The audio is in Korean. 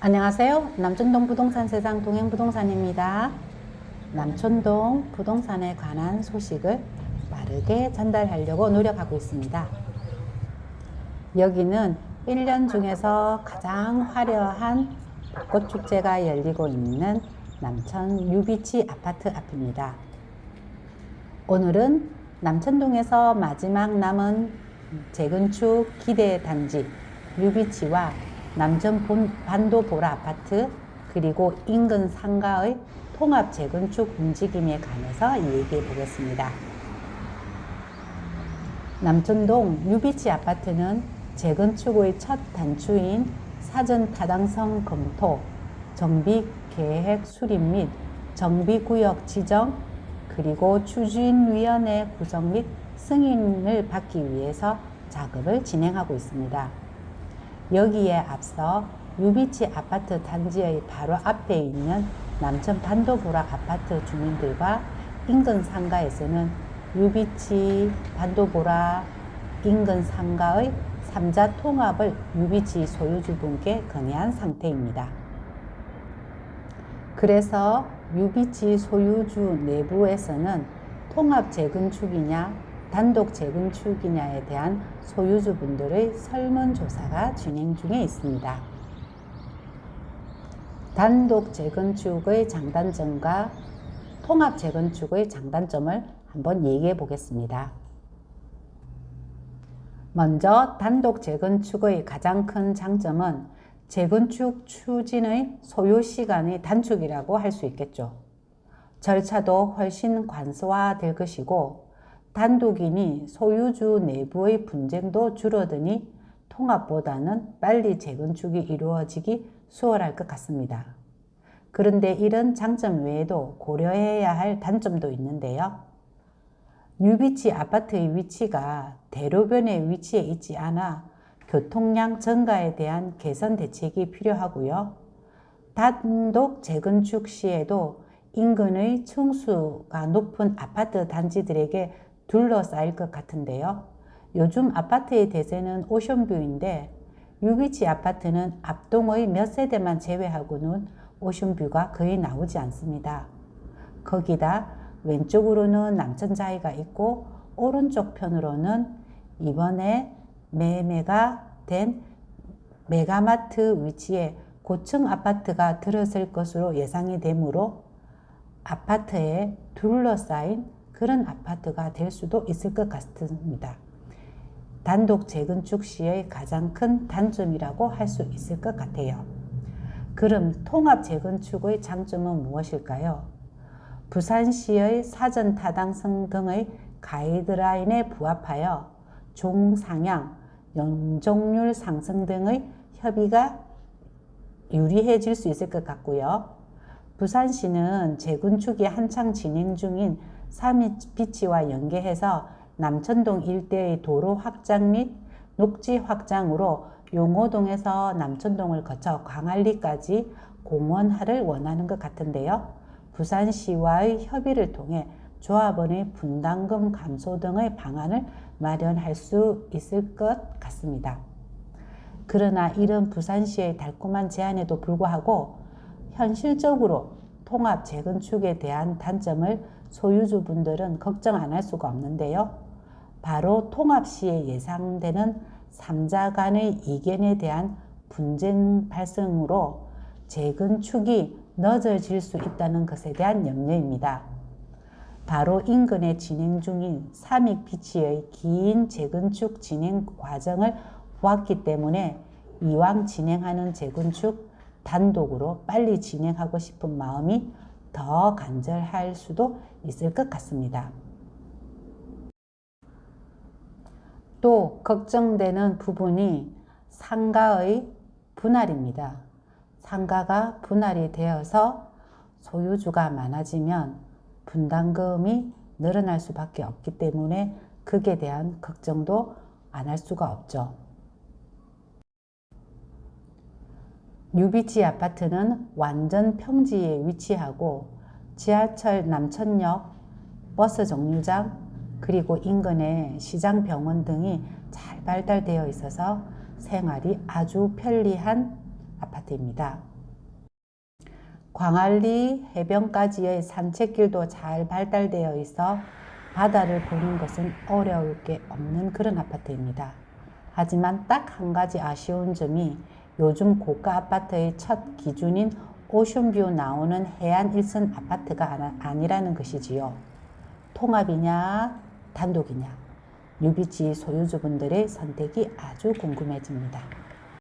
안녕하세요. 남촌동 부동산 세상 동행부동산입니다. 남촌동 부동산에 관한 소식을 빠르게 전달하려고 노력하고 있습니다. 여기는 1년 중에서 가장 화려한 벚꽃축제가 열리고 있는 남천 유비치 아파트 앞입니다. 오늘은 남천동에서 마지막 남은 재건축 기대 단지 유비치와 남천 반도보라 아파트 그리고 인근 상가의 통합 재건축 움직임에 관해서 얘기해 보겠습니다. 남천동 유비치 아파트는 재건축의 첫 단추인 사전 타당성 검토, 정비계획 수립 및 정비구역 지정 그리고 추진위원회 구성 및 승인을 받기 위해서 작업을 진행하고 있습니다. 여기에 앞서 유비치 아파트 단지의 바로 앞에 있는 남천 반도보라 아파트 주민들과 인근 상가에서는 유비치, 반도보라, 인근 상가의 3자 통합을 유비치 소유주분께 건의한 상태입니다. 그래서 유비치 소유주 내부에서는 통합 재건축이냐 단독 재건축이냐에 대한 소유주분들의 설문조사가 진행 중에 있습니다. 단독 재건축의 장단점과 통합 재건축의 장단점을 한번 얘기해 보겠습니다. 먼저 단독 재건축의 가장 큰 장점은 재건축 추진의 소요 시간의 단축이라고 할 수 있겠죠. 절차도 훨씬 간소화될 것이고 단독이니 소유주 내부의 분쟁도 줄어드니 통합보다는 빨리 재건축이 이루어지기 수월할 것 같습니다. 그런데 이런 장점 외에도 고려해야 할 단점도 있는데요. 유비치 아파트의 위치가 대로변의 위치에 있지 않아 교통량 증가에 대한 개선 대책이 필요하고요. 단독 재건축 시에도 인근의 층수가 높은 아파트 단지들에게 둘러싸일 것 같은데요. 요즘 아파트의 대세는 오션뷰인데 유비치 아파트는 앞동의 몇 세대만 제외하고는 오션뷰가 거의 나오지 않습니다. 거기다 왼쪽으로는 남천자이가 있고 오른쪽 편으로는 이번에 매매가 된 메가마트 위치에 고층 아파트가 들어설 것으로 예상이 되므로 아파트에 둘러싸인 그런 아파트가 될 수도 있을 것 같습니다. 단독 재건축 시의 가장 큰 단점이라고 할 수 있을 것 같아요. 그럼 통합 재건축의 장점은 무엇일까요? 부산시의 사전 타당성 등의 가이드라인에 부합하여 종상향, 연정률 상승 등의 협의가 유리해질 수 있을 것 같고요. 부산시는 재건축이 한창 진행 중인 삼이비치와 연계해서 남천동 일대의 도로 확장 및 녹지 확장으로 용호동에서 남천동을 거쳐 광안리까지 공원화를 원하는 것 같은데요. 부산시와의 협의를 통해 조합원의 분담금 감소 등의 방안을 마련할 수 있을 것 같습니다. 그러나 이런 부산시의 달콤한 제안에도 불구하고 현실적으로 통합 재건축에 대한 단점을 소유주분들은 걱정 안 할 수가 없는데요. 바로 통합 시에 예상되는 3자 간의 이견에 대한 분쟁 발생으로 재건축이 늦어질 수 있다는 것에 대한 염려입니다. 바로 인근에 진행 중인 삼익비치의 긴 재건축 진행 과정을 보았기 때문에 이왕 진행하는 재건축 단독으로 빨리 진행하고 싶은 마음이 더 간절할 수도 있을 것 같습니다. 또 걱정되는 부분이 상가의 분할입니다. 상가가 분할이 되어서 소유주가 많아지면 분담금이 늘어날 수밖에 없기 때문에 그에 대한 걱정도 안 할 수가 없죠. 유비치 아파트는 완전 평지에 위치하고 지하철 남천역, 버스 정류장, 그리고 인근에 시장, 병원 등이 잘 발달되어 있어서 생활이 아주 편리한 아파트입니다. 광안리 해변까지의 산책길도 잘 발달되어 있어 바다를 보는 것은 어려울 게 없는 그런 아파트입니다. 하지만 딱 한 가지 아쉬운 점이 요즘 고가 아파트의 첫 기준인 오션뷰 나오는 해안 1선 아파트가 아니라는 것이지요. 통합이냐 단독이냐 뉴비지 소유주분들의 선택이 아주 궁금해집니다.